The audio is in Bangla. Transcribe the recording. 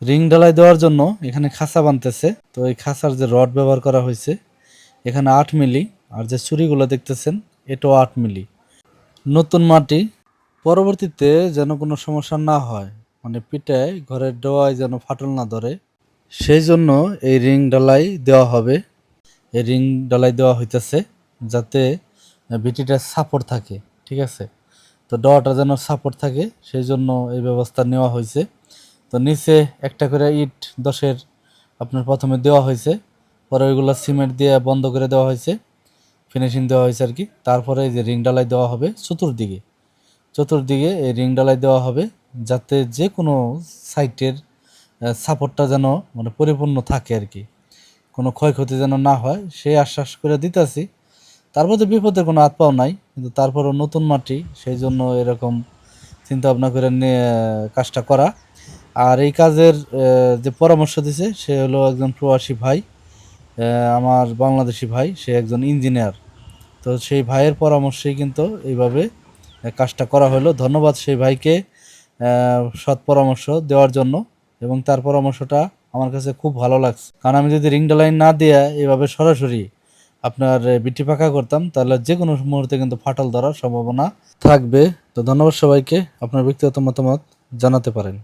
রিং ঢালাই দেওয়ার জন্য এখানে খাঁচা বানতেছে। তো এই খাঁচার যে রড ব্যবহার করা হয়েছে এখানে 8 মিলি, আর যে চুরিগুলো দেখতেছেন এটাও 8 মিলি। নতুন মাটি, পরবর্তীতে যেন কোনো সমস্যা না হয়, মানে পিটায় ঘরের ডোয়ায় যেন ফাটল না ধরে, সেই জন্য এই রিং ঢালাই দেওয়া হবে। এই রিং ঢালাই দেওয়া হইতেছে যাতে ভিটিটা সাপোর্ট থাকে, ঠিক আছে। তো ডোয়াটা যেন সাপোর্ট থাকে সেই জন্য এই ব্যবস্থা নেওয়া হয়েছে। তো নিচে একটা করে ইট 10-এর আপনার প্রথমে দেওয়া হয়েছে, পরে ওইগুলো সিমেন্ট দিয়ে বন্ধ করে দেওয়া হয়েছে, ফিনিশিং দেওয়া হয়েছে আর কি। তারপরে এই যে রিং ঢালাই দেওয়া হবে চতুর্দিকে, চতুর্দিকে এই রিং ঢালাই দেওয়া হবে যাতে যে কোনো সাইটের সাপোর্টটা যেন মানে পরিপূর্ণ থাকে আর কি, কোনো ক্ষয়ক্ষতি যেন না হয় সেই আশ্বাস করে দিতেছি। তার মধ্যে বিপদের কোনো হাত পাও নাই, কিন্তু তারপরও নতুন মাটি সেই জন্য এরকম চিন্তা ভাবনা করে নিয়ে কাজটা করা। আর এই কাজের যে পরামর্শ দিছে সে হলো একজন প্রবাসী ভাই, আমার বাংলাদেশি ভাই, সে একজন ইঞ্জিনিয়ার। তো সেই ভাইয়ের পরামর্শেই কিন্তু এইভাবে কাজটা করা হলো। ধন্যবাদ সেই ভাইকে সৎ পরামর্শ দেওয়ার জন্য, এবং তার পরামর্শটা আমার কাছে খুব ভালো লাগছে। কারণ আমি যদি রিং লাইন না দিয়ে এইভাবে সরাসরি আপনার বিটি পাকা করতাম তাহলে যে কোনো মুহূর্তে কিন্তু ফাটল ধরার সম্ভাবনা থাকবে। তো ধন্যবাদ সবাইকে, আপনার ব্যক্তিগত মতামত জানাতে পারেন।